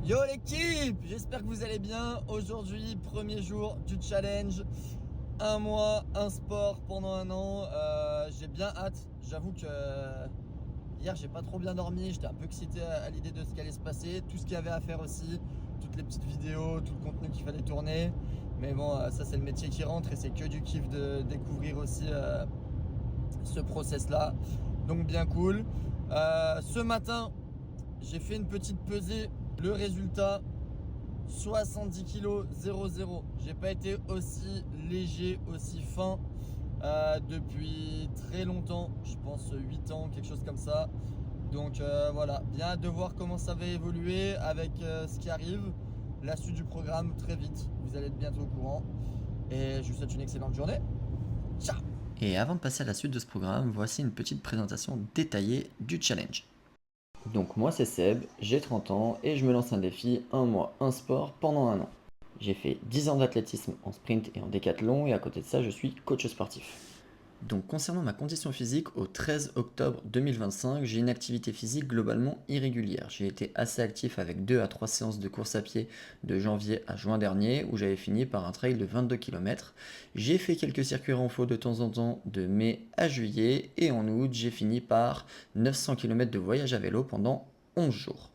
Yo l'équipe, j'espère que vous allez bien. Aujourd'hui, premier jour du challenge. Un mois, un sport pendant un an. J'ai bien hâte. J'avoue que hier, j'ai pas trop bien dormi. J'étais un peu excité à l'idée de ce qui allait se passer. Tout ce qu'il y avait à faire aussi. Toutes les petites vidéos, tout le contenu qu'il fallait tourner. Mais bon, ça c'est le métier qui rentre et c'est que du kiff de découvrir aussi ce process-là. Donc bien cool. Ce matin, j'ai fait une petite pesée. Le résultat, 70 kg 0,0. J'ai pas été aussi léger, aussi fin depuis très longtemps. Je pense 8 ans, quelque chose comme ça. Donc voilà, bien hâte de voir comment ça va évoluer avec ce qui arrive. La suite du programme très vite. Vous allez être bientôt au courant. Et je vous souhaite une excellente journée. Ciao! Et avant de passer à la suite de ce programme, voici une petite présentation détaillée du challenge. Donc moi c'est Seb, j'ai 30 ans et je me lance un défi, un mois, un sport pendant un an. J'ai fait 10 ans d'athlétisme en sprint et en décathlon et à côté de ça je suis coach sportif. Donc concernant ma condition physique, au 13 octobre 2025, j'ai une activité physique globalement irrégulière. J'ai été assez actif avec 2 à 3 séances de course à pied de janvier à juin dernier où j'avais fini par un trail de 22 km. J'ai fait quelques circuits renfo de temps en temps de mai à juillet et en août j'ai fini par 900 km de voyage à vélo pendant 11 jours.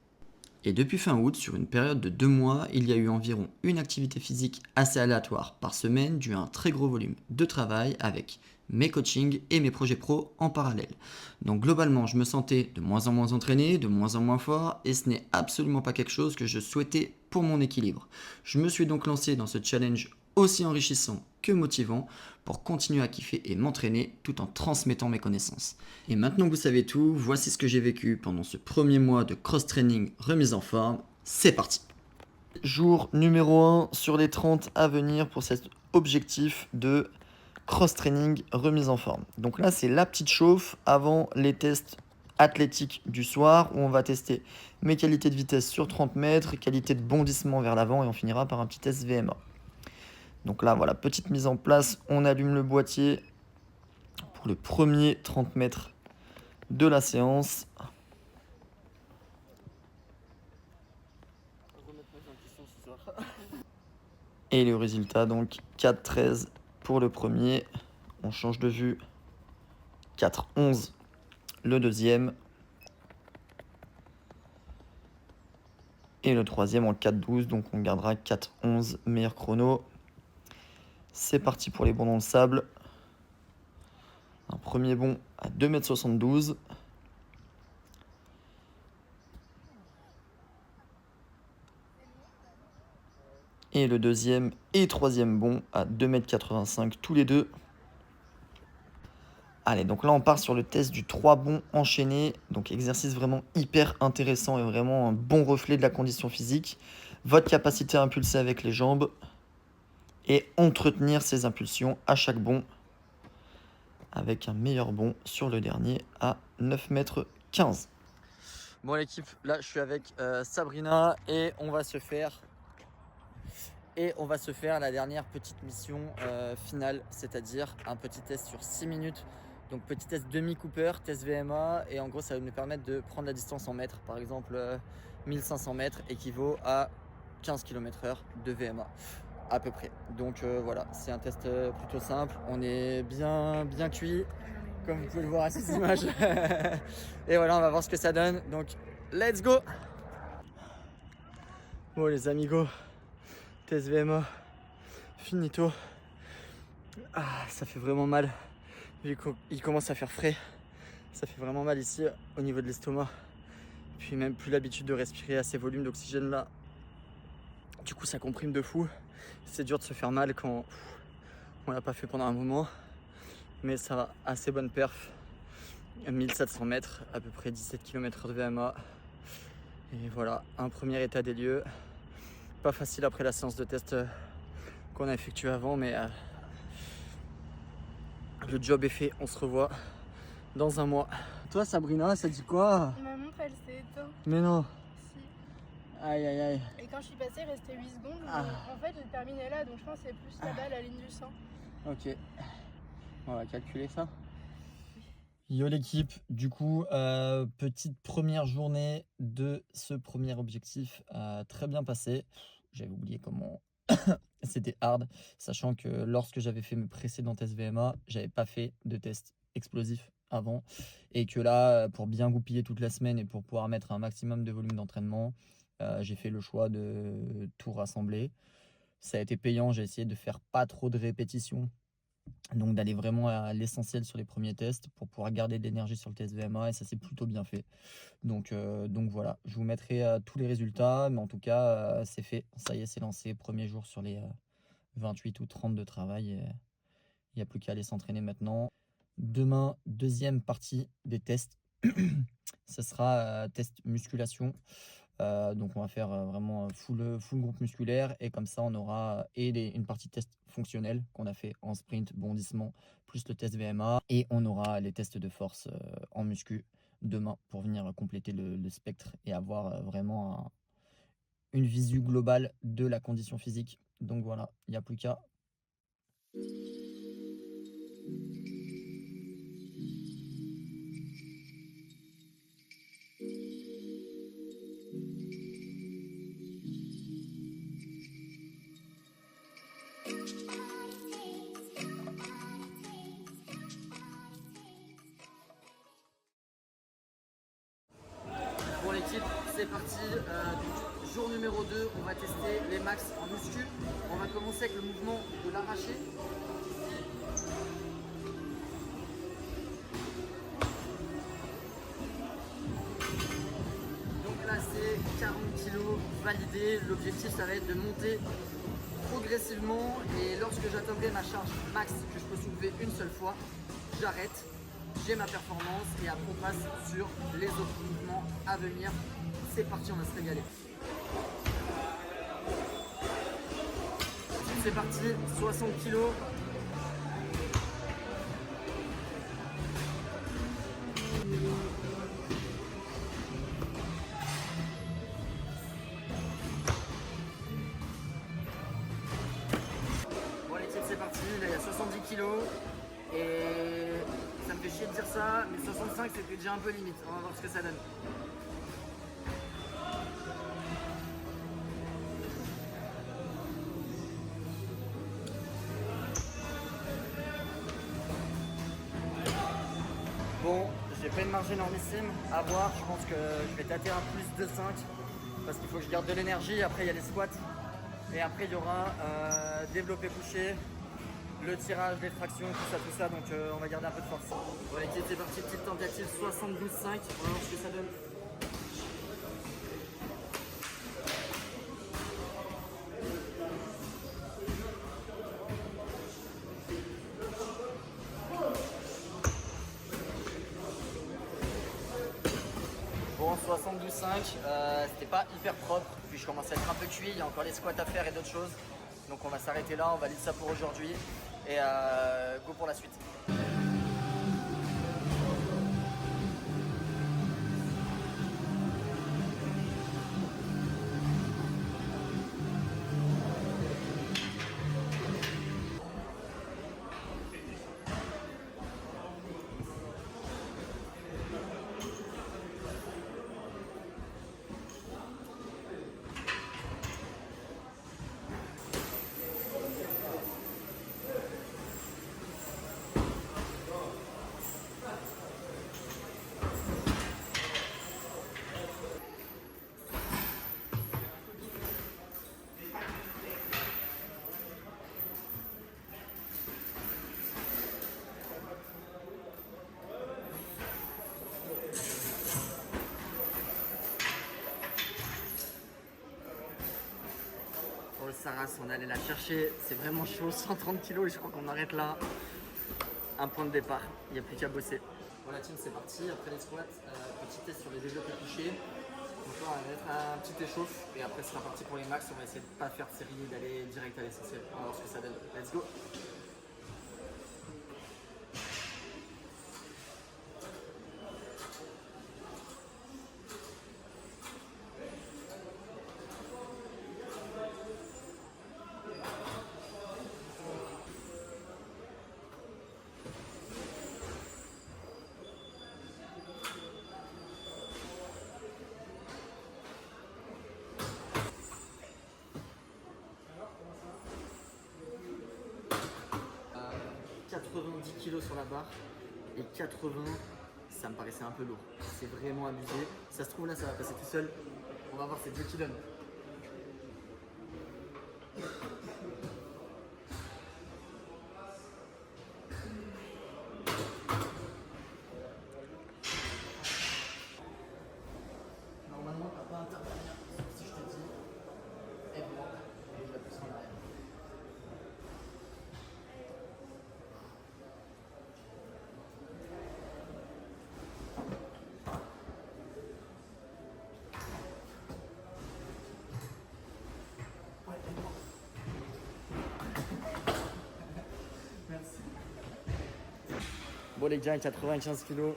Et depuis fin août, sur une période de 2 mois, il y a eu environ une activité physique assez aléatoire par semaine dû à un très gros volume de travail avec mes coachings et mes projets pro en parallèle. Donc globalement, je me sentais de moins en moins entraîné, de moins en moins fort et ce n'est absolument pas quelque chose que je souhaitais pour mon équilibre. Je me suis donc lancé dans ce challenge aussi enrichissant que motivant pour continuer à kiffer et m'entraîner tout en transmettant mes connaissances. Et maintenant que vous savez tout, voici ce que j'ai vécu pendant ce premier mois de cross-training remise en forme. C'est parti! Jour numéro 1 sur les 30 à venir pour cet objectif de cross-training remise en forme. Donc là, c'est la petite chauffe avant les tests athlétiques du soir où on va tester mes qualités de vitesse sur 30 mètres, qualité de bondissement vers l'avant et on finira par un petit test VMA. Donc là, voilà, petite mise en place. On allume le boîtier pour le premier 30 mètres de la séance. Et le résultat, donc 4,13 pour le premier. On change de vue. 4,11 le deuxième. Et le troisième en 4,12. Donc on gardera 4,11 meilleur chrono. C'est parti pour les bonds dans le sable. Un premier bond à 2,72 m. Et le deuxième et troisième bond à 2,85 m tous les deux. Allez, donc là on part sur le test du 3 bonds enchaînés. Donc exercice vraiment hyper intéressant et vraiment un bon reflet de la condition physique. Votre capacité à impulser avec les jambes et entretenir ces impulsions à chaque bond. Avec un meilleur bond sur le dernier à 9,15 m. Bon l'équipe, là je suis avec Sabrina et on va se faire la dernière petite mission finale, c'est-à-dire un petit test sur 6 minutes. Donc petit test demi-Cooper, test VMA, et en gros ça va nous permettre de prendre la distance en mètres. Par exemple 1500 mètres équivaut à 15 km/h de VMA à peu près. Donc voilà, c'est un test plutôt simple. On est bien cuit, comme vous pouvez le voir à ces images. Et voilà, on va voir ce que ça donne. Donc let's go! Bon les amigos, test VMA finito. Ah, ça fait vraiment mal. Il commence à faire frais. Ça fait vraiment mal ici au niveau de l'estomac. Puis même plus l'habitude de respirer à ces volumes d'oxygène là. Du coup ça comprime de fou. C'est dur de se faire mal quand on l'a pas fait pendant un moment. Mais ça va, assez bonne perf. 1700 mètres, à peu près 17 km/h de VMA. Et voilà, un premier état des lieux. Pas facile après la séance de test qu'on a effectuée avant, mais le job est fait. On se revoit dans un mois. Toi Sabrina, ça dit quoi? Ma montre elle s'est éteinte. Mais non. Si. Aïe aïe aïe. Et quand je suis passée, il restait 8 secondes. Ah. En fait, j'ai terminé là, donc je pense que c'est plus là-bas la ligne du sang. Ok. On va calculer ça. Yo l'équipe, du coup, petite première journée de ce premier objectif, très bien passé. J'avais oublié comment c'était hard, sachant que lorsque j'avais fait mes précédents tests VMA, j'avais pas fait de test explosif avant, et que là, pour bien goupiller toute la semaine et pour pouvoir mettre un maximum de volume d'entraînement, j'ai fait le choix de tout rassembler. Ça a été payant, j'ai essayé de faire pas trop de répétitions, donc d'aller vraiment à l'essentiel sur les premiers tests pour pouvoir garder de l'énergie sur le test VMA, et ça s'est plutôt bien fait. Donc voilà, je vous mettrai tous les résultats, mais en tout cas c'est fait, ça y est, c'est lancé, premier jour sur les 28 ou 30 de travail, et il n'y a plus qu'à aller s'entraîner maintenant. Demain, deuxième partie des tests, ce sera test musculation. Donc on va faire vraiment full groupe musculaire, et comme ça on aura une partie test fonctionnel qu'on a fait en sprint, bondissement, plus le test VMA, et on aura les tests de force en muscu demain pour venir compléter le spectre et avoir vraiment une visu globale de la condition physique. Donc voilà, il n'y a plus qu'à. Bon l'équipe, c'est parti. Donc, jour numéro 2, on va tester les max en muscu. On va commencer avec le mouvement de l'arraché. Donc là c'est 40 kg validé. L'objectif ça va être de monter progressivement, et lorsque j'atteindrai ma charge max que je peux soulever une seule fois, j'arrête, j'ai ma performance, et après on passe sur les autres mouvements à venir. C'est parti, on va se régaler. C'est parti, 60 kg. Bon l'équipe, c'est parti, là il y a 70 kg, et ça me fait chier de dire ça, mais 65 c'était déjà un peu limite. On va voir ce que ça donne. Bon, j'ai pas une marge énormissime à voir, je pense que je vais tâter un plus de 5 parce qu'il faut que je garde de l'énergie. Après il y a les squats, et après il y aura développé couché, le tirage, les tractions, tout ça, donc on va garder un peu de force. Bon l'équipe, c'est parti, petite tentative 72,5, on va voir ce que ça donne. Bon, 72,5, c'était pas hyper propre, puis je commence à être un peu cuit, il y a encore les squats à faire et d'autres choses. Donc on va s'arrêter là, on valide ça pour aujourd'hui, et go pour la suite. Oh Sarah, on allait la chercher, c'est vraiment chaud, 130 kg, et je crois qu'on arrête là. Un point de départ, il n'y a plus qu'à bosser. Bon la team, c'est parti, après les squats, petit test sur les développés couchés. Donc là on va mettre un petit échauffe, et après c'est parti pour les max. On va essayer de ne pas faire de série, d'aller direct à l'essentiel. On va voir ce que ça donne. Let's go. 10 kg sur la barre et 80, ça me paraissait un peu lourd. C'est vraiment abusé. Ça se trouve là, ça va passer tout seul. On va voir c'est Dieu qui donne. Normalement, t'as pas à intervenir si je te dis aide-moi et je la pousse en arrière. Ouais, aide-moi. Merci. Bon les gars, 95 kg,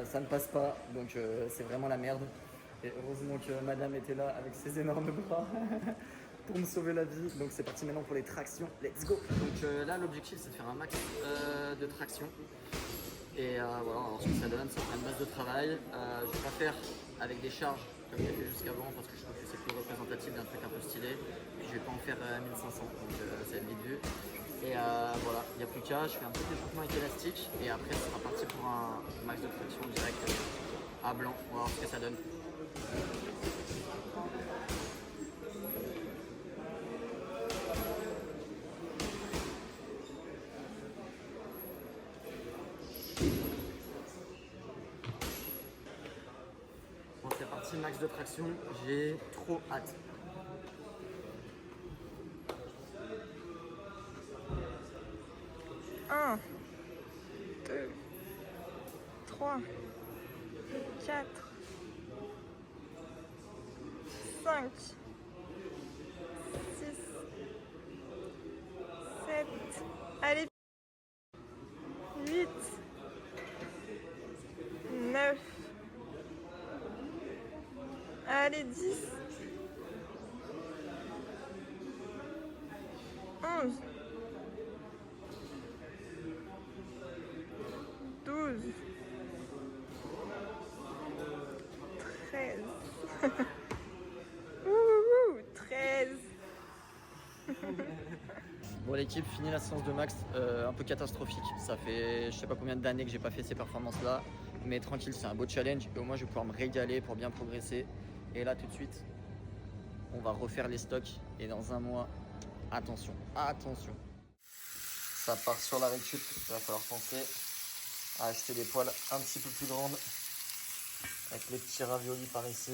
ça ne passe pas, donc c'est vraiment la merde. Et heureusement que madame était là avec ses énormes bras pour me sauver la vie. Donc c'est parti maintenant pour les tractions, let's go. Donc là l'objectif c'est de faire un max de traction. Et voilà, alors ce que ça donne, ça fera une base de travail. Je ne vais pas faire avec des charges comme j'ai fait jusqu'avant parce que je trouve que c'est plus représentatif d'un truc un peu stylé. Puis je vais pas en faire 1500, donc ça va être vite vu. Et voilà, il n'y a plus qu'à, je fais un petit échauffement avec élastique et après ça sera parti pour un max de traction direct à blanc. On va voir ce que ça donne. Bon, c'est parti, max de traction, j'ai trop hâte. Un, 2, 3, 4, 5, 6, 7, allez, 8, 9, allez, 10, 11, 12, 13, Ouh, 13. Bon l'équipe finit la séance de max un peu catastrophique. Ça fait je sais pas combien d'années que j'ai pas fait ces performances là. Mais tranquille, c'est un beau challenge et au moins je vais pouvoir me régaler pour bien progresser. Et là tout de suite, on va refaire les stocks et dans un mois, attention, attention. Ça part sur la récup, il va falloir penser à acheter des poils un petit peu plus grandes avec les petits raviolis par ici.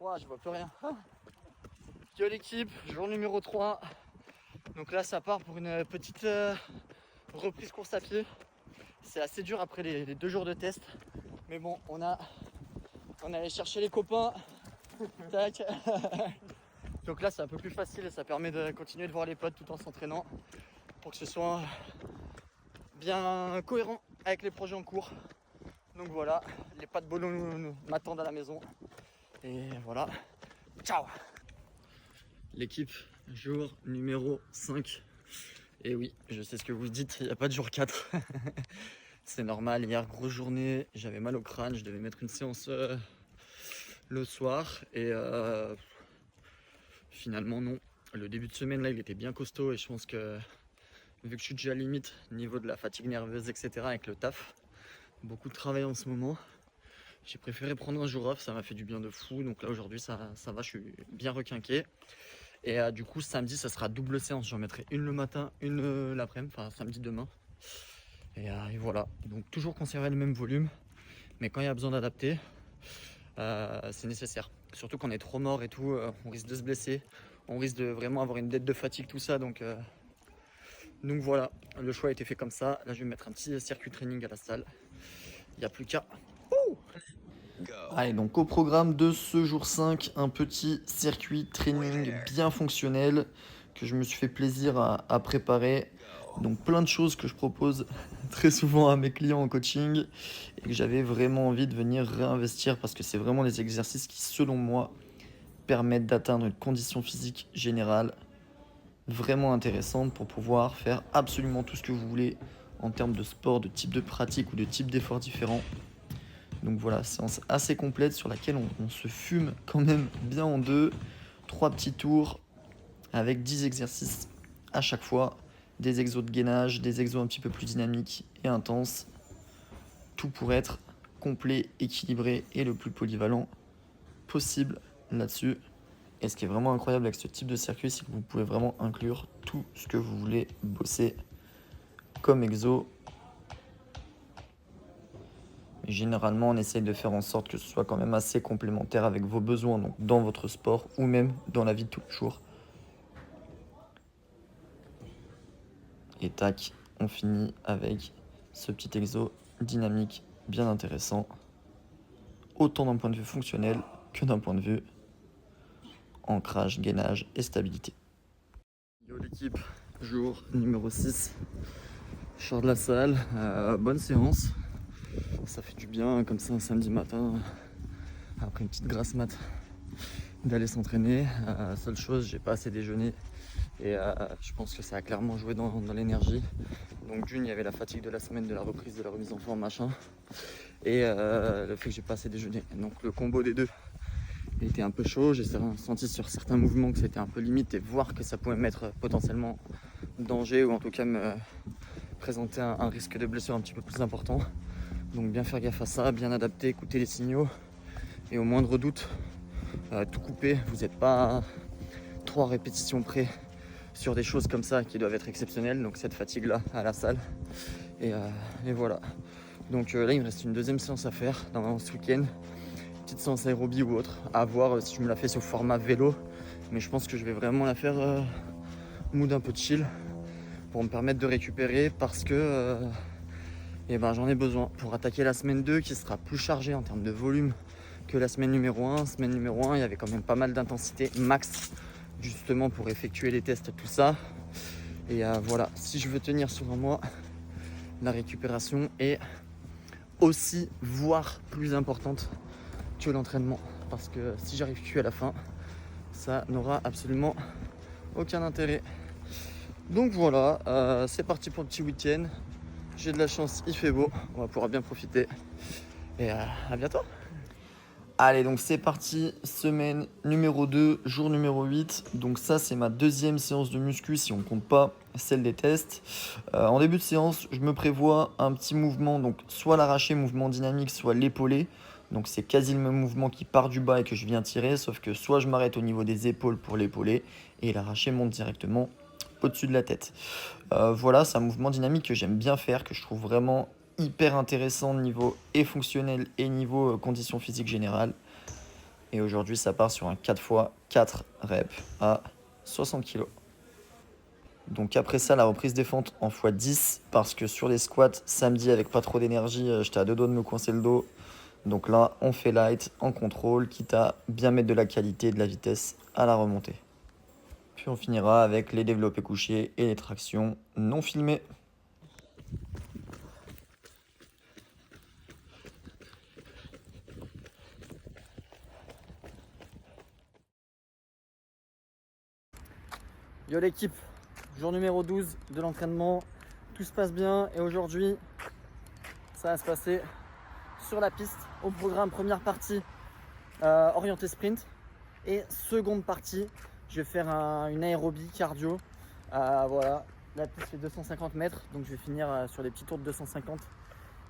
Ouah, je vois plus rien. Yo l'équipe, jour numéro 3. Donc là ça part pour une petite reprise course à pied. C'est assez dur après les 2 jours de test. Mais bon, on allait chercher les copains. Tac. Donc là c'est un peu plus facile et ça permet de continuer de voir les potes tout en s'entraînant. Pour que ce soit bien cohérent avec les projets en cours. Donc voilà, les pas de bolo m'attendent à la maison. Et voilà, ciao. L'équipe, jour numéro 5. Et oui, je sais ce que vous dites, il n'y a pas de jour 4. C'est normal, hier, grosse journée, j'avais mal au crâne, je devais mettre une séance le soir. Et finalement non. Le début de semaine là, il était bien costaud et je pense que vu que je suis déjà limite niveau de la fatigue nerveuse, etc. avec le taf, beaucoup de travail en ce moment. J'ai préféré prendre un jour off, ça m'a fait du bien de fou. Donc là aujourd'hui ça va, je suis bien requinqué. Et du coup samedi ça sera double séance, j'en mettrai une le matin, une l'après-midi, enfin samedi demain. Et voilà, donc toujours conserver le même volume. Mais quand il y a besoin d'adapter, c'est nécessaire. Surtout qu'on est trop mort et tout, on risque de se blesser. On risque de vraiment avoir une dette de fatigue, tout ça. Donc voilà, le choix a été fait comme ça. Là je vais mettre un petit circuit training à la salle. Il n'y a plus qu'à... Allez, donc au programme de ce jour 5, un petit circuit training bien fonctionnel. que je me suis fait plaisir à préparer. Donc plein de choses que je propose très souvent à mes clients en coaching et que j'avais vraiment envie de venir réinvestir parce que c'est vraiment des exercices qui, selon moi, permettent d'atteindre une condition physique générale vraiment intéressante pour pouvoir faire absolument tout ce que vous voulez en termes de sport, de type de pratique ou de type d'effort différents. Donc voilà, séance assez complète sur laquelle on se fume quand même bien en deux. 3 petits tours avec 10 exercices à chaque fois. Des exos de gainage, des exos un petit peu plus dynamiques et intenses. Tout pour être complet, équilibré et le plus polyvalent possible là-dessus. Et ce qui est vraiment incroyable avec ce type de circuit, c'est que vous pouvez vraiment inclure tout ce que vous voulez bosser comme exo. Mais généralement, on essaye de faire en sorte que ce soit quand même assez complémentaire avec vos besoins, donc dans votre sport ou même dans la vie de tous les jours. Et tac, on finit avec ce petit exo dynamique bien intéressant, autant d'un point de vue fonctionnel que d'un point de vue ancrage, gainage et stabilité. Yo l'équipe, jour numéro 6, je sors de la salle, bonne séance, ça fait du bien comme ça un samedi matin, après une petite grasse mat, d'aller s'entraîner. Seule chose, j'ai pas assez déjeuné et je pense que ça a clairement joué dans l'énergie. Donc d'une, il y avait la fatigue de la semaine, de la reprise, de la remise en forme, machin, et le fait que j'ai pas assez déjeuné. Donc le combo des deux, il était un peu chaud. J'ai senti sur certains mouvements que c'était un peu limite et voir que ça pouvait me mettre potentiellement en danger ou en tout cas me présenter un risque de blessure un petit peu plus important. Donc bien faire gaffe à ça, bien adapter, écouter les signaux et au moindre doute, tout couper. Vous n'êtes pas à 3 répétitions près sur des choses comme ça qui doivent être exceptionnelles. Donc cette fatigue là à la salle et voilà. Donc là il me reste une deuxième séance à faire dans ce week-end. Petite séance aérobie ou autre, à voir si je me la fais sur format vélo, mais je pense que je vais vraiment la faire mood un peu chill pour me permettre de récupérer parce que j'en ai besoin pour attaquer la semaine 2 qui sera plus chargée en termes de volume que la semaine numéro 1. Semaine numéro 1, il y avait quand même pas mal d'intensité max justement pour effectuer les tests, tout ça. Et voilà, si je veux tenir sur un mois, la récupération est aussi, voire plus importante que l'entraînement, parce que si j'arrive que à la fin, ça n'aura absolument aucun intérêt. Donc voilà, c'est parti pour le petit week-end. J'ai de la chance, il fait beau, on va pouvoir bien profiter et à bientôt. Allez, donc c'est parti, semaine numéro 2, jour numéro 8. Donc ça, c'est ma deuxième séance de muscu si on compte pas celle des tests. En début de séance, je me prévois un petit mouvement, donc soit l'arraché, mouvement dynamique, soit l'épaulé. Donc c'est quasi le même mouvement qui part du bas et que je viens tirer, sauf que soit je m'arrête au niveau des épaules pour l'épaulé et l'arraché monte directement au-dessus de la tête. Voilà, c'est un mouvement dynamique que j'aime bien faire, que je trouve vraiment hyper intéressant niveau et fonctionnel et niveau condition physique générale. Et aujourd'hui, ça part sur un 4x4 reps à 60 kg. Donc après ça, la reprise des fentes en x10, parce que sur les squats, samedi, avec pas trop d'énergie, j'étais à 2 doigts de me coincer le dos. Donc là, on fait light, en contrôle, quitte à bien mettre de la qualité et de la vitesse à la remontée. Puis on finira avec les développés couchés et les tractions non filmées. Yo l'équipe, jour numéro 12 de l'entraînement, tout se passe bien et aujourd'hui ça va se passer sur la piste. Au programme, première partie orientée sprint et seconde partie, je vais faire une aérobie cardio. Voilà, la piste fait 250 mètres, donc je vais finir sur des petits tours de 250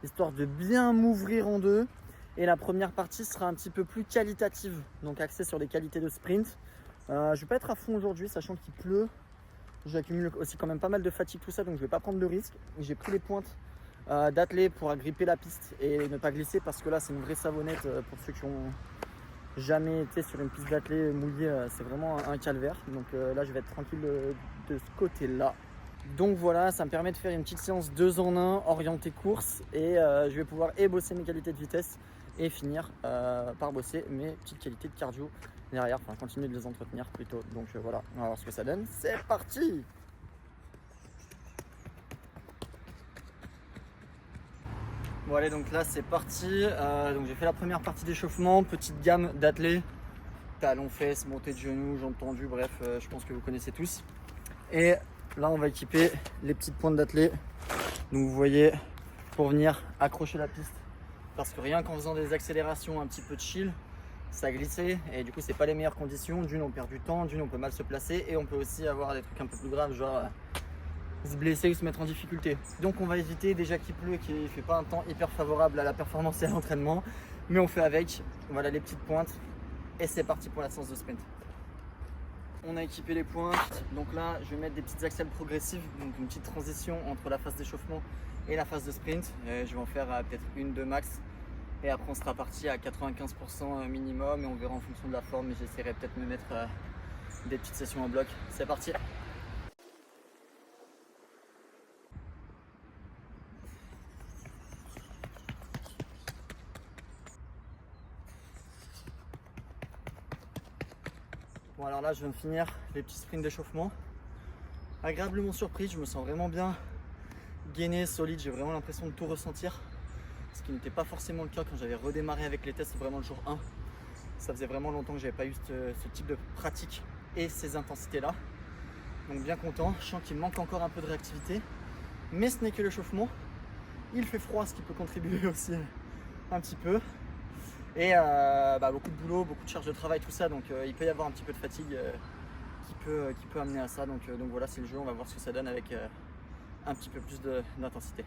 histoire de bien m'ouvrir en deux. Et la première partie sera un petit peu plus qualitative, donc axée sur les qualités de sprint. Je vais pas être à fond aujourd'hui, sachant qu'il pleut. J'accumule aussi quand même pas mal de fatigue, tout ça, donc je vais pas prendre de risque. J'ai pris les pointes d'athlée pour agripper la piste et ne pas glisser, parce que là c'est une vraie savonnette pour ceux qui ont jamais été sur une piste d'athlée mouillée, c'est vraiment un calvaire. Donc là je vais être tranquille de ce côté-là. Donc voilà, ça me permet de faire une petite séance 2 en 1 orientée course et je vais pouvoir bosser mes qualités de vitesse et finir par bosser mes petites qualités de cardio derrière, enfin continuer de les entretenir plutôt. Donc voilà, on va voir ce que ça donne. C'est parti! Bon allez, donc là c'est parti. Donc j'ai fait la première partie d'échauffement, petite gamme d'athlètes, talons, fesses, montée de genoux, jambes tendues, bref, je pense que vous connaissez tous. Et là on va équiper les petites pointes d'athlètes. Donc vous voyez, pour venir accrocher la piste, parce que rien qu'en faisant des accélérations un petit peu de chill, ça glissait et du coup c'est pas les meilleures conditions. D'une on perd du temps, d'une on peut mal se placer et on peut aussi avoir des trucs un peu plus graves, genre se blesser ou se mettre en difficulté. Donc on va éviter, déjà qu'il pleut et qu'il fait pas un temps hyper favorable à la performance et à l'entraînement, mais on fait avec. Voilà les petites pointes et c'est parti pour la séance de sprint. On a équipé les pointes, donc là je vais mettre des petites accels progressives, donc une petite transition entre la phase d'échauffement et la phase de sprint. Je vais en faire peut-être une, deux max, et après on sera parti à 95% minimum et on verra en fonction de la forme, mais j'essaierai peut-être de me mettre des petites sessions en bloc. C'est parti! Bon alors là je viens de finir les petits sprints d'échauffement. Agréablement surpris, je me sens vraiment bien gainé, solide, j'ai vraiment l'impression de tout ressentir. Ce qui n'était pas forcément le cas quand j'avais redémarré avec les tests vraiment le jour 1. Ça faisait vraiment longtemps que j'avais pas eu ce type de pratique et ces intensités là. Donc bien content, je sens qu'il me manque encore un peu de réactivité. Mais ce n'est que l'échauffement. Il fait froid, ce qui peut contribuer aussi un petit peu. Et beaucoup de boulot, beaucoup de charge de travail, tout ça, donc il peut y avoir un petit peu de fatigue qui peut amener à ça. Donc voilà, c'est le jeu, on va voir ce que ça donne avec un petit peu plus d'intensité.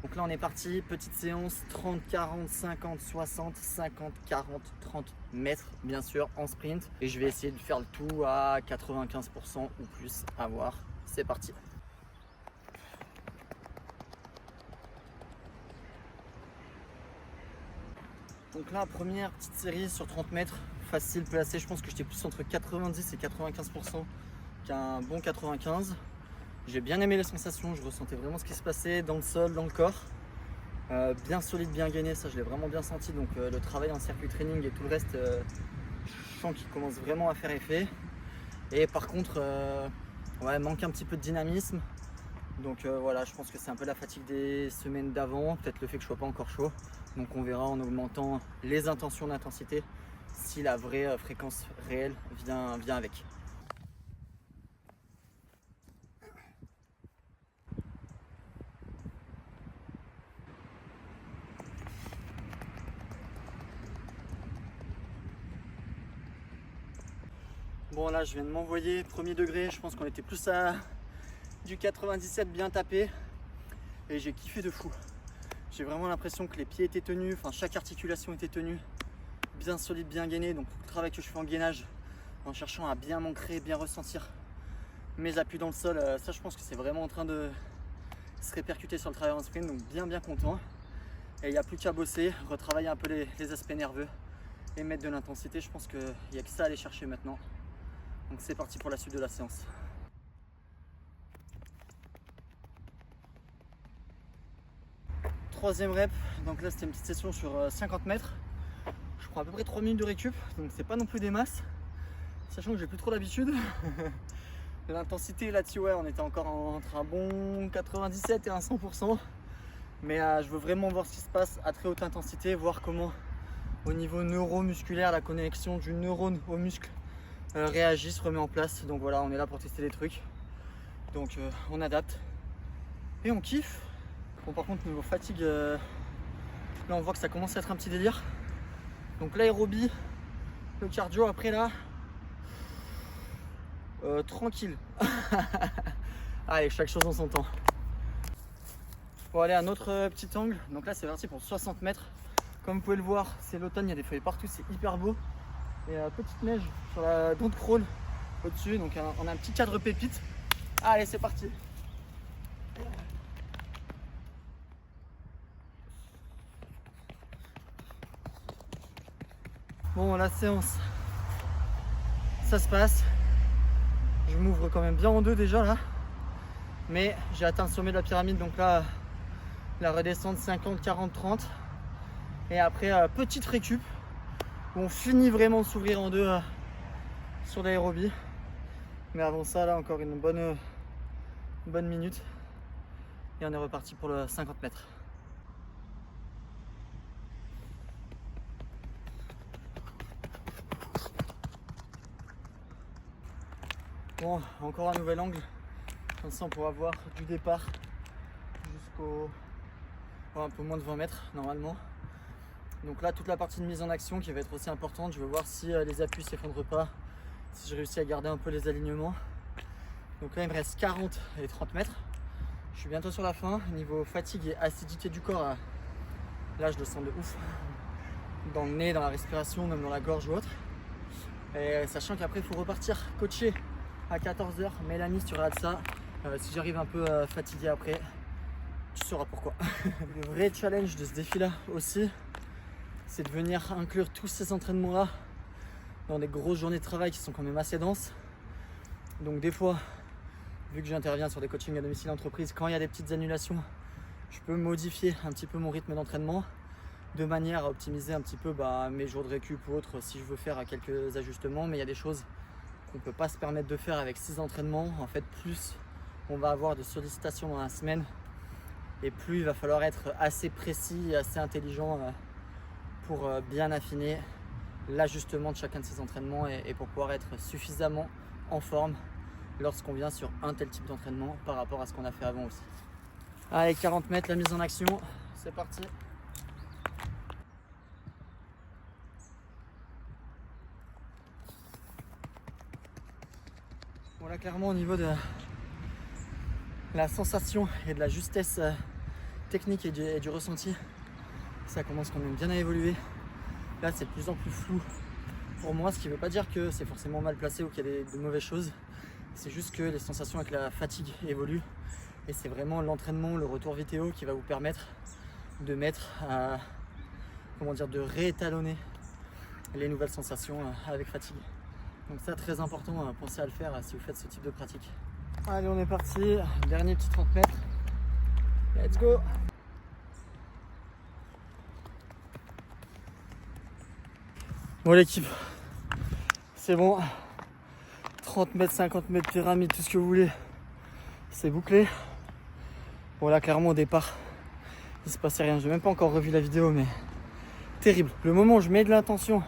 Donc là on est parti, petite séance 30, 40, 50, 60, 50, 40, 30 mètres bien sûr en sprint. Et je vais essayer de faire le tout à 95% ou plus, à voir. C'est parti. Donc là, première petite série sur 30 mètres, facile placé. Je pense que j'étais plus entre 90 et 95% qu'un bon 95. J'ai bien aimé les sensations, je ressentais vraiment ce qui se passait dans le sol, dans le corps. Bien solide, bien gainé, ça je l'ai vraiment bien senti. Donc le travail en circuit training et tout le reste, je sens qu'il commence vraiment à faire effet. Et par contre, manque un petit peu de dynamisme. Donc voilà, je pense que c'est un peu la fatigue des semaines d'avant, peut-être le fait que je sois pas encore chaud. Donc on verra en augmentant les intentions d'intensité si la vraie fréquence réelle vient avec. Bon là je viens de m'envoyer premier degré, je pense qu'on était plus à du 97 bien tapé et j'ai kiffé de fou. J'ai vraiment l'impression que les pieds étaient tenus, enfin chaque articulation était tenue, bien solide, bien gainé. Donc tout le travail que je fais en gainage, en cherchant à bien m'ancrer, bien ressentir mes appuis dans le sol, ça je pense que c'est vraiment en train de se répercuter sur le travail en sprint, donc bien content. Et il n'y a plus qu'à bosser, retravailler un peu les aspects nerveux et mettre de l'intensité. Je pense qu'il n'y a que ça à aller chercher maintenant. Donc c'est parti pour la suite de la séance. Troisième rep, donc là c'était une petite session sur 50 mètres. Je prends à peu près 3 minutes de récup, donc c'est pas non plus des masses, sachant que j'ai plus trop l'habitude. L'intensité là-dessus, ouais, on était encore entre un bon 97 et un 100%. Mais je veux vraiment voir ce qui se passe à très haute intensité, voir comment au niveau neuromusculaire la connexion du neurone au muscle réagit, se remet en place. Donc voilà, on est là pour tester des trucs. Donc on adapte et on kiffe. Bon, par contre niveau fatigue, là on voit que ça commence à être un petit délire. Donc l'aérobie, le cardio après là, tranquille. Allez, chaque chose en son temps. Bon allez, un autre petit angle. Donc là c'est parti pour 60 mètres. Comme vous pouvez le voir, c'est l'automne, il y a des feuilles partout, c'est hyper beau. Et petite neige sur la dent de crawl au-dessus. Donc on a un petit cadre pépite. Allez, c'est parti. Bon, la séance, ça se passe. Je m'ouvre quand même bien en deux déjà là. Mais j'ai atteint le sommet de la pyramide, donc là, la redescente 50, 40, 30. Et après, petite récup où on finit vraiment de s'ouvrir en deux sur l'aérobie. Mais avant ça, là, encore une bonne minute. Et on est reparti pour le 50 mètres. Bon, encore un nouvel angle. Comme ça, on pourra voir du départ jusqu'au un peu moins de 20 mètres normalement. Donc là, toute la partie de mise en action qui va être aussi importante. Je veux voir si les appuis ne s'effondrent pas, si je réussis à garder un peu les alignements. Donc là, il me reste 40 et 30 mètres. Je suis bientôt sur la fin. Niveau fatigue et acidité du corps, là, je le sens de ouf. Dans le nez, dans la respiration, même dans la gorge ou autre. Et sachant qu'après, il faut repartir coacher à 14 h. Mélanie, si tu regardes ça, si j'arrive un peu fatigué après, tu sauras pourquoi. Le vrai challenge de ce défi-là aussi, c'est de venir inclure tous ces entraînements-là dans des grosses journées de travail qui sont quand même assez denses. Donc des fois, vu que j'interviens sur des coachings à domicile entreprise, quand il y a des petites annulations, je peux modifier un petit peu mon rythme d'entraînement de manière à optimiser un petit peu mes jours de récup ou autres si je veux faire quelques ajustements. Mais il y a des choses qu'on ne peut pas se permettre de faire avec 6 entraînements. En fait, plus on va avoir de sollicitations dans la semaine et plus il va falloir être assez précis et assez intelligent pour bien affiner l'ajustement de chacun de ces entraînements et pour pouvoir être suffisamment en forme lorsqu'on vient sur un tel type d'entraînement par rapport à ce qu'on a fait avant aussi. Allez, 40 mètres, la mise en action, c'est parti. Voilà, clairement au niveau de la sensation et de la justesse technique et du ressenti, ça commence quand même bien à évoluer. Là, c'est de plus en plus flou pour moi, ce qui ne veut pas dire que c'est forcément mal placé ou qu'il y a de mauvaises choses. C'est juste que les sensations avec la fatigue évoluent et c'est vraiment l'entraînement, le retour vidéo qui va vous permettre de de réétalonner les nouvelles sensations avec fatigue. Donc ça, très important, pensez à le faire si vous faites ce type de pratique. Allez, on est parti, dernier petit 30 mètres. Let's go! Bon l'équipe, c'est bon. 30 mètres, 50 mètres, pyramide, tout ce que vous voulez. C'est bouclé. Bon là, clairement au départ, il se passait rien. J'ai même pas encore revu la vidéo, mais terrible. Le moment où je mets de l'intention,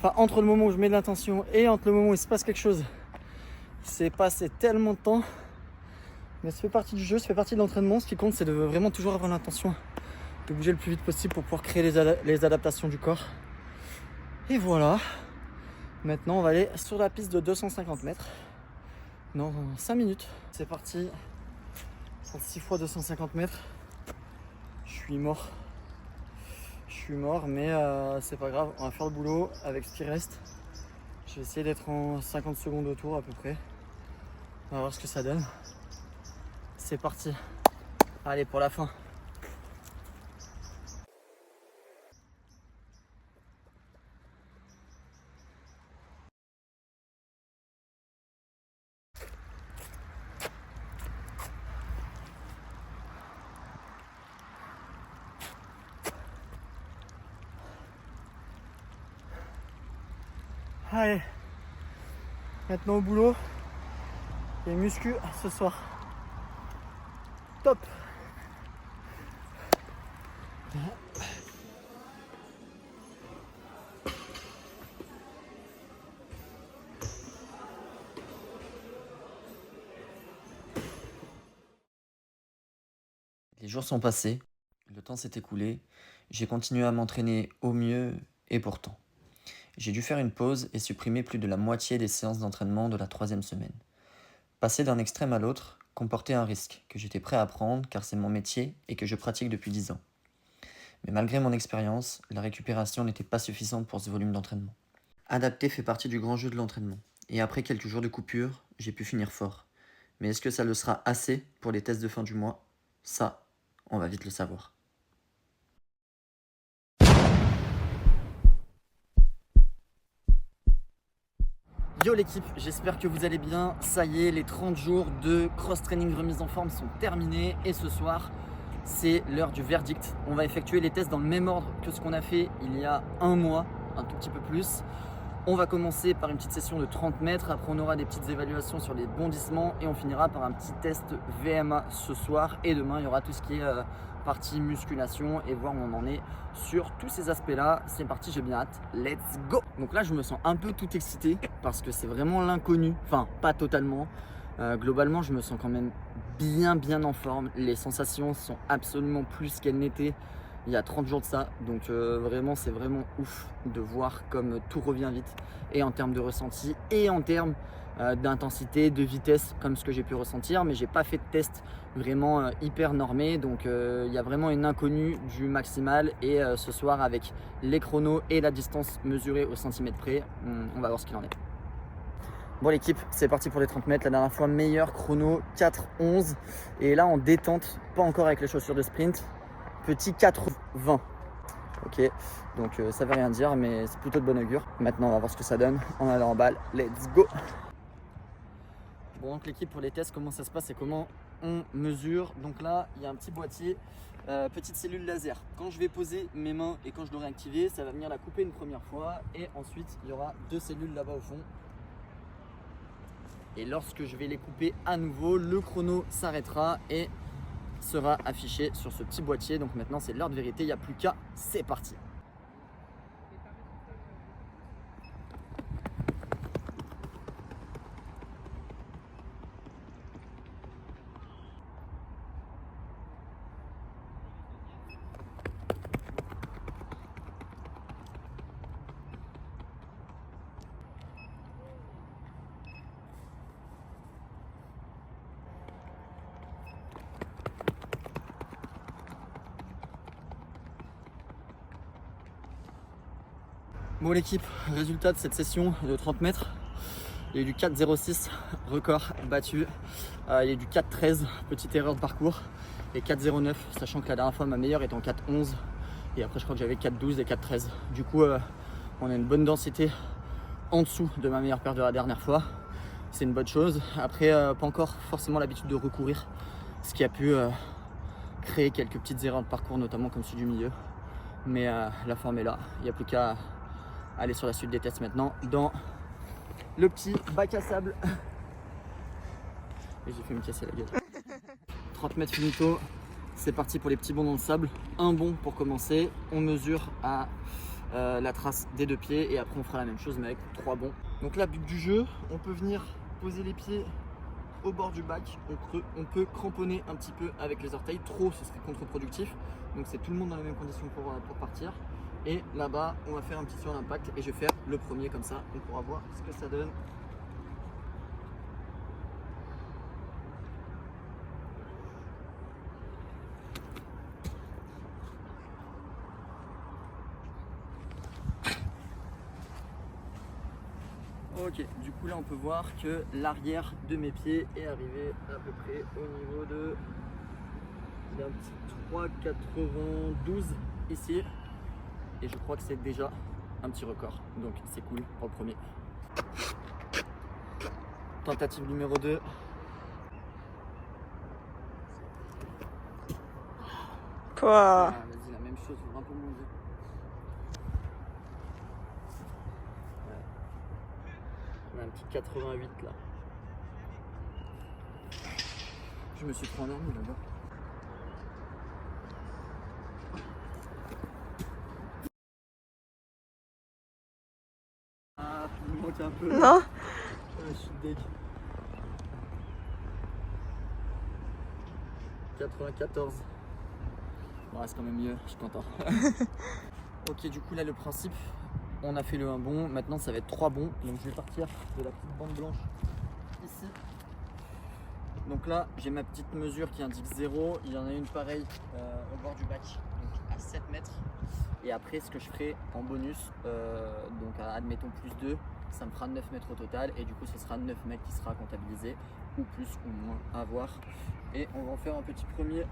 entre le moment où je mets de l'intention et entre le moment où il se passe quelque chose, il s'est passé tellement de temps. Mais ça fait partie du jeu, ça fait partie de l'entraînement. Ce qui compte, c'est de vraiment toujours avoir l'intention de bouger le plus vite possible pour pouvoir créer les adaptations du corps. Et voilà. Maintenant, on va aller sur la piste de 250 mètres. Dans 5 minutes. C'est parti. 6 fois 250 mètres. Je suis mort. Mais c'est pas grave. On va faire le boulot avec ce qui reste. Je vais essayer d'être en 50 secondes autour à peu près. On va voir ce que ça donne. C'est parti. Allez, pour la fin. Allez, maintenant au boulot, et muscu ce soir. Top. Les jours sont passés, le temps s'est écoulé, j'ai continué à m'entraîner au mieux et pourtant. J'ai dû faire une pause et supprimer plus de la moitié des séances d'entraînement de la 3e semaine. Passer d'un extrême à l'autre comportait un risque que j'étais prêt à prendre car c'est mon métier et que je pratique depuis 10 ans. Mais malgré mon expérience, la récupération n'était pas suffisante pour ce volume d'entraînement. Adapter fait partie du grand jeu de l'entraînement. Et après quelques jours de coupure, j'ai pu finir fort. Mais est-ce que ça le sera assez pour les tests de fin du mois? Ça, on va vite le savoir. Yo l'équipe, j'espère que vous allez bien. Ça y est, les 30 jours de cross-training remise en forme sont terminés. Et ce soir, c'est l'heure du verdict. On va effectuer les tests dans le même ordre que ce qu'on a fait il y a un mois, un tout petit peu plus. On va commencer par une petite session de 30 mètres, après on aura des petites évaluations sur les bondissements et on finira par un petit test VMA ce soir. Et demain il y aura tout ce qui est partie musculation et voir où on en est sur tous ces aspects là. C'est parti, j'ai bien hâte, let's go. Donc là je me sens un peu tout excité parce que c'est vraiment l'inconnu, enfin pas totalement. Globalement je me sens quand même bien en forme, les sensations sont absolument plus qu'elles n'étaient il y a 30 jours de ça, donc vraiment c'est vraiment ouf de voir comme tout revient vite, et en termes de ressenti et en termes d'intensité, de vitesse, comme ce que j'ai pu ressentir. Mais j'ai pas fait de test vraiment hyper normé, donc il y a vraiment une inconnue du maximal. Et ce soir avec les chronos et la distance mesurée au centimètre près, on va voir ce qu'il en est. Bon l'équipe, c'est parti pour les 30 mètres. La dernière fois meilleur chrono 4,11 et là en détente, pas encore avec les chaussures de sprint, petit 4,20. Ok, donc ça veut rien dire mais c'est plutôt de bon augure. Maintenant on va voir ce que ça donne en allant en balle, let's go. Bon donc l'équipe, pour les tests, comment ça se passe et comment on mesure. Donc là il y a un petit boîtier, petite cellule laser. Quand je vais poser mes mains et quand je l'aurai activé, ça va venir la couper une première fois et ensuite il y aura deux cellules là-bas au fond. Et lorsque je vais les couper à nouveau, le chrono s'arrêtera et sera affiché sur ce petit boîtier. Donc maintenant c'est l'heure de vérité, il n'y a plus qu'à, c'est parti. Bon l'équipe, résultat de cette session de 30 mètres, il y a eu du 4,06 record battu, il y a eu du 4,13 petite erreur de parcours et 4,09, sachant que la dernière fois ma meilleure était en 4,11 et après je crois que j'avais 4,12 et 4,13. Du coup on a une bonne densité en dessous de ma meilleure paire de la dernière fois, c'est une bonne chose. Après pas encore forcément l'habitude de recourir, ce qui a pu créer quelques petites erreurs de parcours, notamment comme celui du milieu, mais la forme est là, il n'y a plus qu'à aller sur la suite des tests maintenant dans le petit bac à sable. Et j'ai fait me casser la gueule. 30 mètres finito, c'est parti pour les petits bonds dans le sable. Un bond pour commencer, on mesure à la trace des deux pieds et après on fera la même chose mais avec 3 bonds. Donc là, but du jeu, on peut venir poser les pieds au bord du bac, on peut cramponner un petit peu avec les orteils, trop ce serait contre-productif, donc c'est tout le monde dans les mêmes conditions pour partir. Et là-bas, on va faire un petit saut à l'impact et je vais faire le premier comme ça, on pourra voir ce que ça donne. Ok, du coup là on peut voir que l'arrière de mes pieds est arrivé à peu près au niveau d'un petit 3,92 ici. Et je crois que c'est déjà un petit record, donc c'est cool pour le premier. Tentative numéro 2. Quoi? Vas-y, la même chose, un peu moins. On a un petit 88 là. Je me suis trop endormi là-bas. Ah, il me manque un peu. Non? Je suis deg. 94. Bon, c'est quand même mieux, je suis content. Ok, du coup là le principe, on a fait le 1 bond, maintenant ça va être 3 bonds. Donc je vais partir de la petite bande blanche ici. Donc là j'ai ma petite mesure qui indique 0, il y en a une pareille au bord du bac, donc à 7 mètres. Et après ce que je ferai en bonus, donc à admettons plus 2, ça me fera 9 mètres au total. Et du coup ce sera 9 mètres qui sera comptabilisé, ou plus ou moins à voir. Et on va en faire un petit premier.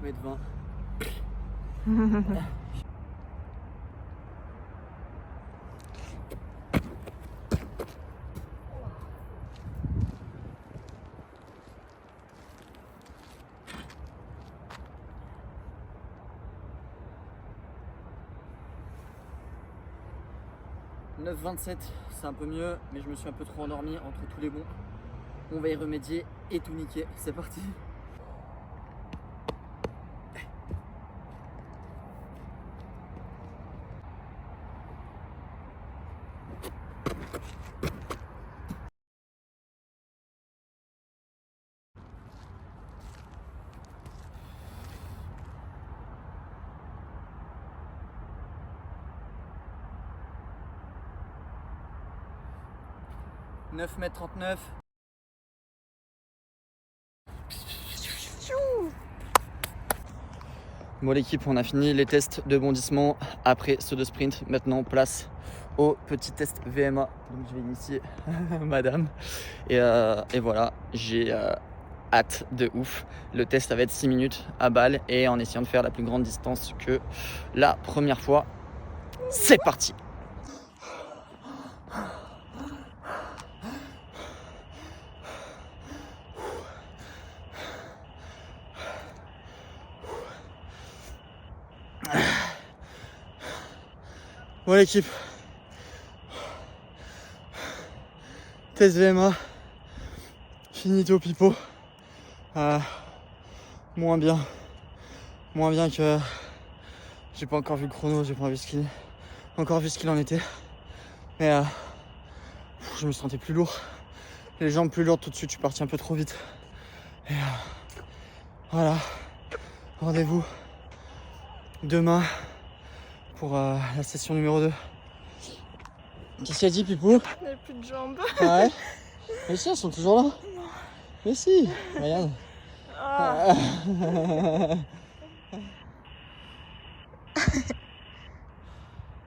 mètres 20. « 9,27, c'est un peu mieux, mais je me suis un peu trop endormi entre tous les bons. On va y remédier et tout niquer. C'est parti. « 9,39 m. Bon l'équipe, on a fini les tests de bondissement après ceux de sprint. Maintenant place au petit test VMA. Donc je vais initier madame. Et voilà, j'ai hâte de ouf. Le test ça va être 6 minutes à balle et en essayant de faire la plus grande distance que la première fois. C'est parti. Bon l'équipe, test VMA, finito pipo, moins bien que j'ai pas encore vu le chrono, j'ai pas encore vu ce qu'il en était, mais je me sentais plus lourd, les jambes plus lourdes tout de suite, je suis parti un peu trop vite, et voilà, rendez-vous demain pour la session numéro 2. Qu'est-ce qu'il a dit, Pipou? Il n'a plus de jambes. Ah ouais? Mais si, elles sont toujours là. Mais si, regarde. Ah.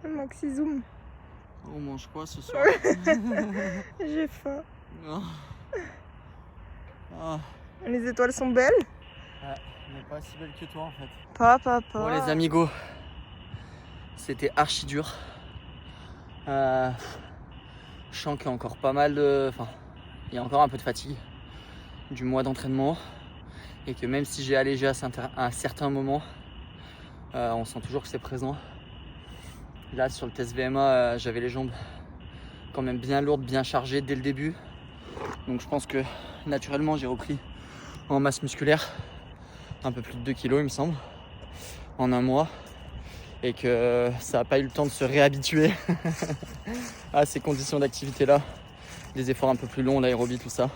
Maxi zoom. On mange quoi ce soir? J'ai faim. Non. Ah. Les étoiles sont belles. Ouais, mais pas si belle que toi en fait. Papa. Bon les amigos, c'était archi dur. Je sens qu'il y a encore pas mal de... Enfin, il y a encore un peu de fatigue du mois d'entraînement. Et que même si j'ai allégé à un certain moment, on sent toujours que c'est présent. Là sur le test VMA, j'avais les jambes quand même bien lourdes, bien chargées dès le début. Donc je pense que naturellement j'ai repris en masse musculaire un peu plus de 2 kilos il me semble en un mois. Et que ça n'a pas eu le temps de se réhabituer à ces conditions d'activité là, des efforts un peu plus longs, l'aérobie, tout ça.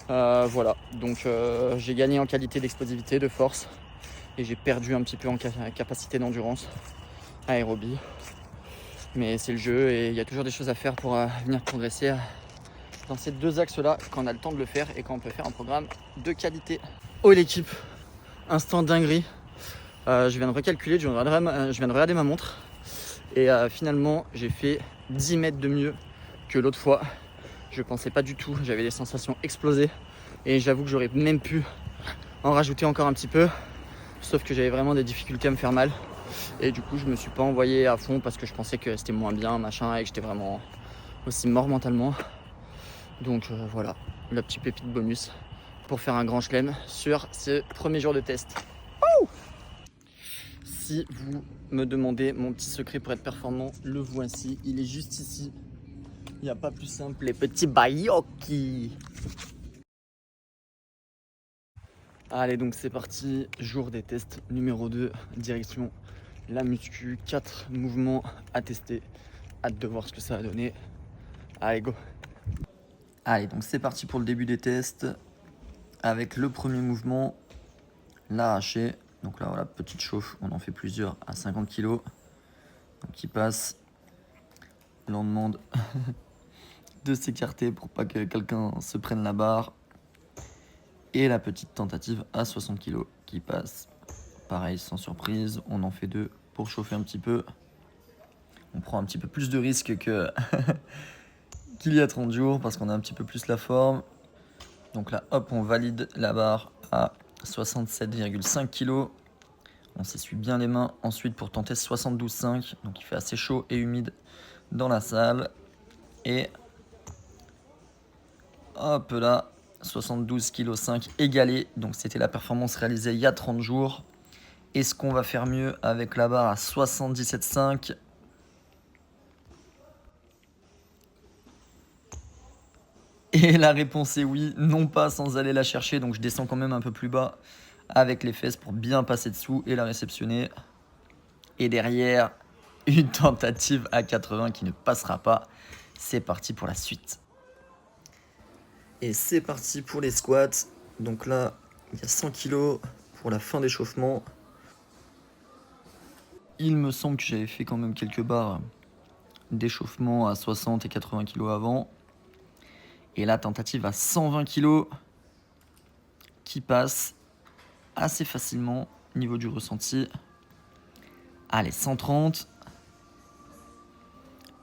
Voilà, donc j'ai gagné en qualité d'explosivité, de force, et j'ai perdu un petit peu en capacité d'endurance, aérobie. Mais c'est le jeu et il y a toujours des choses à faire pour venir progresser dans ces deux axes là quand on a le temps de le faire et quand on peut faire un programme de qualité. Oh l'équipe, instant dinguerie. Je viens de recalculer, je viens de regarder ma montre et finalement j'ai fait 10 mètres de mieux que l'autre fois. Je pensais pas du tout, j'avais des sensations explosées et j'avoue que j'aurais même pu en rajouter encore un petit peu, sauf que j'avais vraiment des difficultés à me faire mal et du coup je me suis pas envoyé à fond parce que je pensais que c'était moins bien machin et que j'étais vraiment aussi mort mentalement. Donc voilà, le petit pépite bonus pour faire un grand chelem sur ce premier jour de test. Si vous me demandez mon petit secret pour être performant, le voici, il est juste ici. Il n'y a pas plus simple, les petits baïoki. Allez donc c'est parti, jour des tests numéro 2, direction la muscu, 4 mouvements à tester. Hâte de voir ce que ça va donner. Allez go. Allez, donc c'est parti pour le début des tests avec le premier mouvement, l'arraché. Donc là, voilà, petite chauffe, on en fait plusieurs à 50 kg. Donc il passe. Là, on demande de s'écarter pour pas que quelqu'un se prenne la barre. Et la petite tentative à 60 kg qui passe. Pareil, sans surprise, on en fait 2 pour chauffer un petit peu. On prend un petit peu plus de risques que qu'il y a 30 jours parce qu'on a un petit peu plus la forme. Donc là, hop, on valide la barre à 67,5 kg. On s'essuie bien les mains ensuite pour tenter 72,5. Donc il fait assez chaud et humide dans la salle. Et hop là, 72,5 kg égalé. Donc c'était la performance réalisée il y a 30 jours. Est-ce qu'on va faire mieux avec la barre à 77,5 ? Et la réponse est oui, non pas sans aller la chercher. Donc je descends quand même un peu plus bas avec les fesses pour bien passer dessous et la réceptionner. Et derrière, une tentative à 80 qui ne passera pas. C'est parti pour la suite. Et c'est parti pour les squats. Donc là, il y a 100 kg pour la fin d'échauffement. Il me semble que j'avais fait quand même quelques barres d'échauffement à 60 et 80 kg avant. Et la tentative à 120 kg qui passe assez facilement au niveau du ressenti. Allez, 130.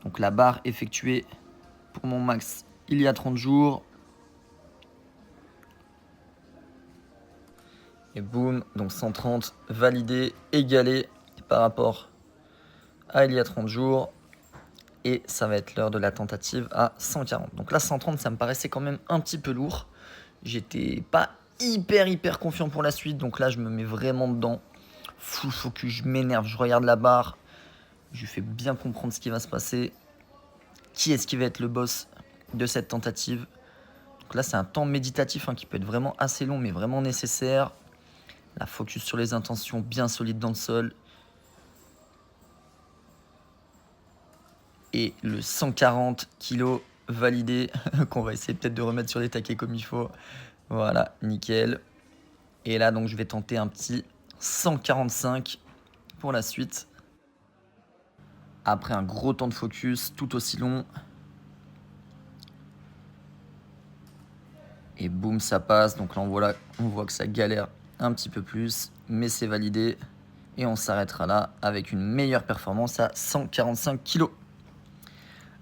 Donc la barre effectuée pour mon max il y a 30 jours. Et boum, donc 130 validé, égalé par rapport à il y a 30 jours. Et ça va être l'heure de la tentative à 140. Donc là, 130, ça me paraissait quand même un petit peu lourd. J'étais pas hyper confiant pour la suite. Donc là, je me mets vraiment dedans. Full focus, je m'énerve, je regarde la barre. Je lui fais bien comprendre ce qui va se passer. Qui est-ce qui va être le boss de cette tentative? Donc là, c'est un temps méditatif qui peut être vraiment assez long, mais vraiment nécessaire. La focus sur les intentions, bien solide dans le sol. Et le 140 kg validé, qu'on va essayer peut-être de remettre sur les taquets comme il faut. Voilà, nickel. Et là, donc, je vais tenter un petit 145 pour la suite. Après un gros temps de focus, tout aussi long. Et boum, ça passe. Donc là, on voit que ça galère un petit peu plus, mais c'est validé. Et on s'arrêtera là avec une meilleure performance à 145 kg.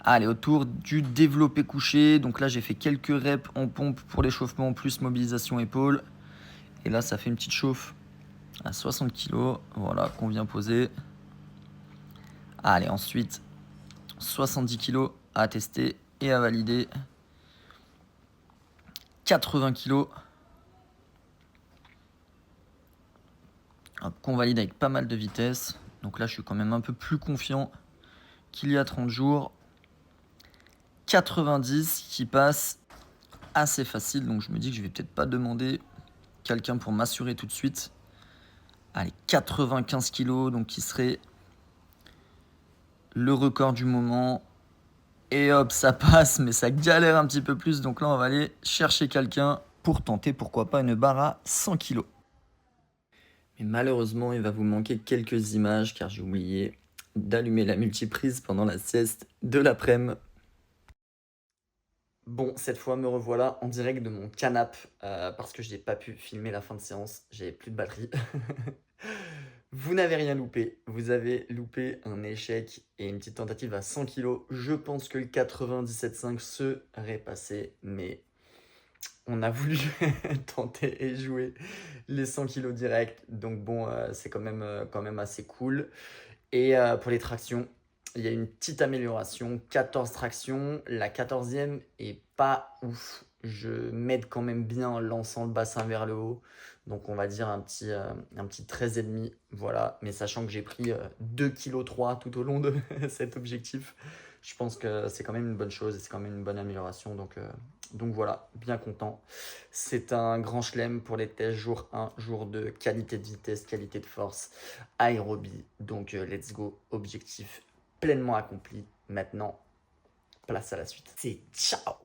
Allez, autour du développé couché. Donc là, j'ai fait quelques reps en pompe pour l'échauffement, plus mobilisation épaule. Et là, ça fait une petite chauffe à 60 kg. Voilà, qu'on vient poser. Allez, ensuite, 70 kg à tester et à valider. 80 kg. Qu'on valide avec pas mal de vitesse. Donc là, je suis quand même un peu plus confiant qu'il y a 30 jours. 90 qui passe assez facile. Donc je me dis que je vais peut-être pas demander quelqu'un pour m'assurer tout de suite. Allez, 95 kg, donc qui serait le record du moment. Et hop, ça passe, mais ça galère un petit peu plus. Donc là, on va aller chercher quelqu'un pour tenter, pourquoi pas, une barre à 100 kg. Mais malheureusement, il va vous manquer quelques images car j'ai oublié d'allumer la multiprise pendant la sieste de l'après-midi. Bon, cette fois, me revoilà en direct de mon canapé parce que je n'ai pas pu filmer la fin de séance. J'avais plus de batterie. Vous n'avez rien loupé. Vous avez loupé un échec et une petite tentative à 100 kg. Je pense que le 97,5 serait passé, mais on a voulu tenter et jouer les 100 kg direct. Donc bon, c'est quand même assez cool. Et pour les tractions, il y a une petite amélioration, 14 tractions, la 14e est pas ouf. Je m'aide quand même bien en lançant le bassin vers le haut. Donc on va dire un petit 13,5, voilà. Mais sachant que j'ai pris 2,3 kg tout au long de cet objectif, je pense que c'est quand même une bonne chose et c'est quand même une bonne amélioration. Donc voilà, bien content. C'est un grand chelem pour les tests jour 1, jour 2, qualité de vitesse, qualité de force, aérobie. Donc let's go, objectif pleinement accompli. Maintenant, place à la suite. C'est ciao!